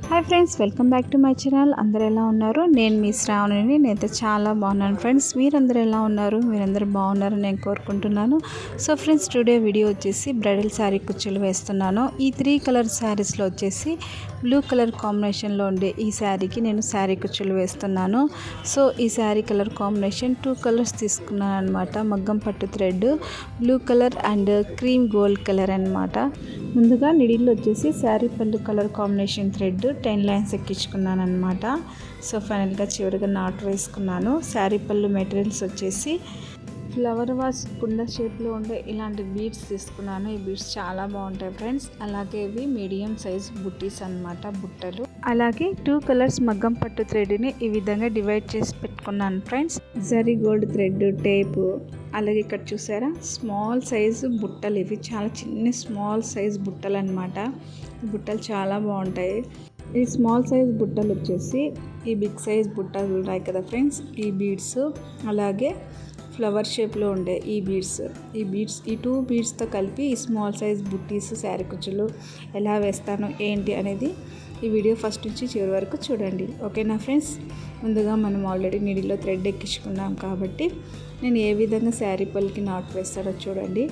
Hi friends, welcome back to my channel. అందరు ఎలా ఉన్నారు? నేను మీ శ్రావణిని. నేనైతే చాలా బాగున్నాను ఫ్రెండ్స్. మీరందరూ ఎలా ఉన్నారు? మీరందరూ బాగున్నారని నేను కోరుకుంటున్నాను. సో ఫ్రెండ్స్, టుడే వీడియో వచ్చేసి బ్రైడల్ శారీ కుచ్చులు వేస్తున్నాను. ఈ 3 కలర్ శారీస్లో వచ్చేసి బ్లూ కలర్ కాంబినేషన్లో ఉండే ఈ శారీకి నేను శారీ కుచ్చులు వేస్తున్నాను. సో ఈ శారీ కలర్ కాంబినేషన్ 2 కలర్స్ తీసుకున్నాను అనమాట. మగ్గం పట్టు thread blue colour and cream gold colour అనమాట. ముందుగా నిడిల్లో వచ్చేసి శారీ పళ్ళు కలర్ కాంబినేషన్ థ్రెడ్ 10 లైన్స్ ఎక్కించుకున్నాను అనమాట. సో ఫైనల్గా చివరిగా నాట్ వేసుకున్నాను. శారీ పళ్ళు మెటీరియల్స్ వచ్చేసి ఫ్లవర్ వాజ్ కుండ షేప్లో ఉండే ఇలాంటి బీడ్స్ తీసుకున్నాను. ఈ బీడ్స్ చాలా బాగుంటాయి ఫ్రెండ్స్. అలాగే ఇవి మీడియం సైజ్ బుట్టీస్ అనమాట, బుట్టలు. అలాగే 2 కలర్స్ మగ్గం పట్టు థ్రెడ్ని ఈ విధంగా డివైడ్ చేసి పెట్టుకున్నాను friends. Zari gold thread, tape, అలాగే ఇక్కడ చూసారా స్మాల్ సైజు బుట్టలు. ఇవి చాలా చిన్న స్మాల్ సైజ్ బుట్టలు అనమాట. ఈ బుట్టలు చాలా బాగుంటాయి. ఈ స్మాల్ సైజ్ బుట్టలు వచ్చేసి ఈ బిగ్ సైజ్ బుట్టలు ఉన్నాయి కదా ఫ్రెండ్స్, ఈ బీడ్స్, అలాగే ఫ్లవర్ షేప్లో ఉండే ఈ బీడ్స్, ఈ 2 బీడ్స్తో కలిపి ఈ స్మాల్ సైజ్ బుట్టీస్ శారీ కుచ్చులు ఎలా వేస్తాను ఏంటి అనేది ఈ వీడియో ఫస్ట్ నుంచి చివరి వరకు చూడండి. ఓకేనా ఫ్రెండ్స్? ముందుగా మనం ఆల్రెడీ నీడిలో థ్రెడ్ ఎక్కించుకున్నాం కాబట్టి నేను ఏ విధంగా శారీ పళ్ళకి నాట్ వేస్తాడో చూడండి.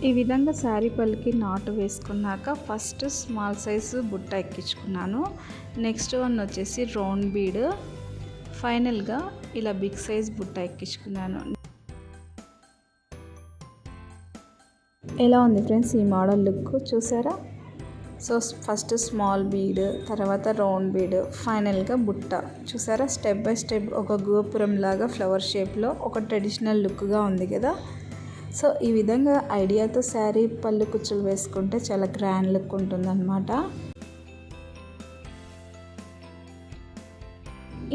ఈ విధంగా శారీ పళ్ళకి నాటు వేసుకున్నాక ఫస్ట్ స్మాల్ సైజు బుట్ట ఎక్కించుకున్నాను. నెక్స్ట్ వన్ వచ్చేసి రౌండ్ బీడ్, ఫైనల్గా ఇలా బిగ్ సైజ్ బుట్ట ఎక్కించుకున్నాను. ఎలా ఉంది ఫ్రెండ్స్ ఈ మోడల్ లుక్? చూసారా? సో ఫస్ట్ స్మాల్ బీడ్, తర్వాత రౌండ్ బీడ్, ఫైనల్గా బుట్ట. చూసారా? స్టెప్ బై స్టెప్ ఒక గోపురం లాగా ఫ్లవర్ షేప్లో ఒక ట్రెడిషనల్ లుక్గా ఉంది కదా. సో ఈ విధంగా ఐడియాతో శారీ పళ్ళు కుచ్చులు వేసుకుంటే చాలా గ్రాండ్ లుక్ ఉంటుందన్నమాట.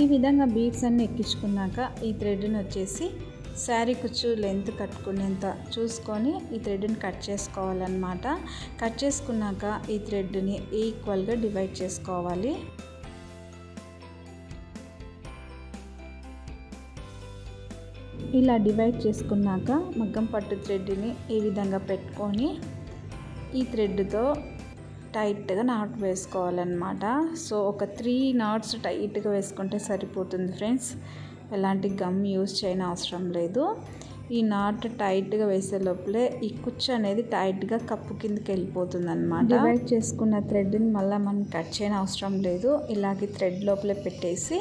ఈ విధంగా బీడ్స్ అన్ని ఎక్కించుకున్నాక ఈ థ్రెడ్ని వచ్చేసి శారీ కుచ్చు లెంత్ కట్టుకునేంత చూసుకొని ఈ థ్రెడ్ని కట్ చేసుకోవాలన్నమాట. కట్ చేసుకున్నాక ఈ థ్రెడ్ని ఈక్వల్గా డివైడ్ చేసుకోవాలి. ఇలా డివైడ్ చేసుకున్నాక మగ్గం పట్టు థ్రెడ్ని ఈ విధంగా పెట్టుకొని ఈ థ్రెడ్తో టైట్గా నాట్ వేసుకోవాలన్నమాట. సో ఒక 3 నాట్స్ టైట్గా వేసుకుంటే సరిపోతుంది ఫ్రెండ్స్. ఎలాంటి గమ్ యూజ్ చేయని అవసరం లేదు. ఈ నాట్ టైట్గా వేసే లోపలే ఈ కుచ్చు అనేది టైట్గా కప్పు కిందకి వెళ్ళిపోతుంది అనమాట. డివైడ్ చేసుకున్న థ్రెడ్ని మళ్ళీ మనం కట్ చేయని అవసరం లేదు. ఇలాగే థ్రెడ్ లోపలే పెట్టేసి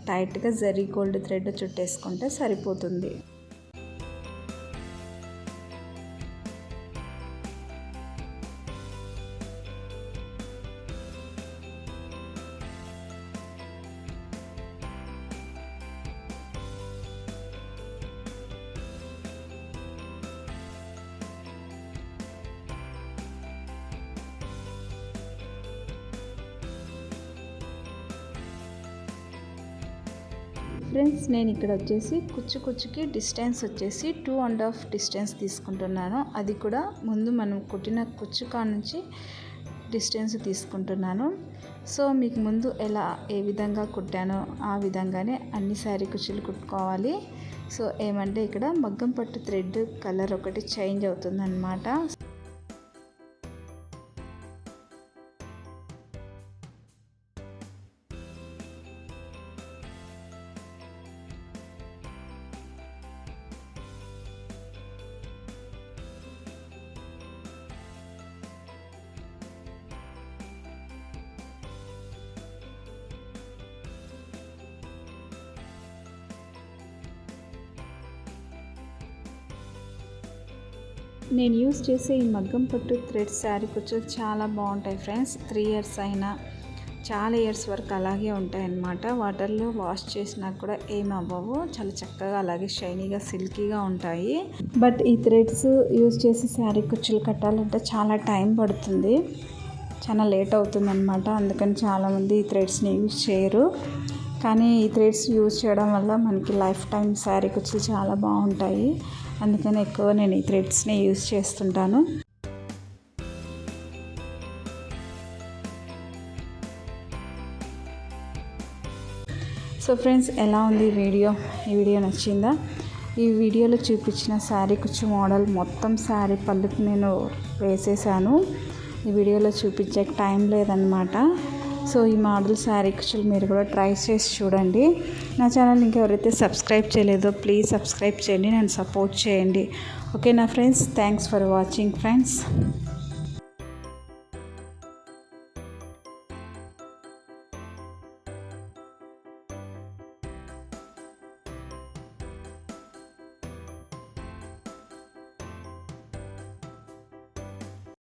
టైట్గా జరీ గోల్డ్ థ్రెడ్ చుట్టేసుకుంటే సరిపోతుంది. ఫ్రెండ్స్, నేను ఇక్కడ వచ్చేసి కుచ్చుకి డిస్టెన్స్ వచ్చేసి 2.5 డిస్టెన్స్ తీసుకుంటున్నాను. అది కూడా ముందు మనం కుట్టిన కుచ్చు కాడ నుంచి డిస్టెన్స్ తీసుకుంటున్నాను. సో మీకు ముందు ఏ విధంగా కుట్టానో ఆ విధంగానే అన్ని శారీ కుచ్చులు కుట్టుకోవాలి. సో ఏమంటే ఇక్కడ మగ్గం పట్టు థ్రెడ్ కలర్ ఒకటి చేంజ్ అవుతుందన్నమాట. నేను యూజ్ చేసే ఈ మగ్గం పట్టు థ్రెడ్ శారీ కుచ్చులు చాలా బాగుంటాయి ఫ్రెండ్స్. 3 ఇయర్స్ అయినా చాలా ఇయర్స్ వరకు అలాగే ఉంటాయి అన్నమాట. వాటర్లో వాష్ చేసినా కూడా ఏం అవ్వవు. చాలా చక్కగా అలాగే షైనీగా సిల్కీగా ఉంటాయి. బట్ ఈ థ్రెడ్స్ యూజ్ చేసి శారీ కుచ్చులు కట్టాలంటే చాలా టైం పడుతుంది, చాలా లేట్ అవుతుంది అనమాట. అందుకని చాలామంది ఈ థ్రెడ్స్ని యూజ్ చేయరు. కానీ ఈ థ్రెడ్స్ యూజ్ చేయడం వల్ల మనకి లైఫ్ టైం శారీ కుచ్చులు చాలా బాగుంటాయి. అందుకని ఎక్కువ నేను ఈ థ్రెడ్స్ని యూజ్ చేస్తుంటాను. సో ఫ్రెండ్స్, ఎలా ఉంది ఈ వీడియో నచ్చిందా? ఈ వీడియోలో చూపించిన శారీ కుచ్చు మోడల్ మొత్తం శారీ పళ్ళుకి నేను వేసేసాను. ఈ వీడియోలో చూపించే టైం లేదనమాట. సో ఈ మోడల్ శారీ కుచ్చులు మీరు కూడా ట్రై చేసి చూడండి. నా ఛానల్ ఇంకెవరైతే సబ్స్క్రైబ్ చేయలేదో ప్లీజ్ సబ్స్క్రైబ్ చేయండి, నన్ను సపోర్ట్ చేయండి. ఓకేనా friends? Thanks for watching friends.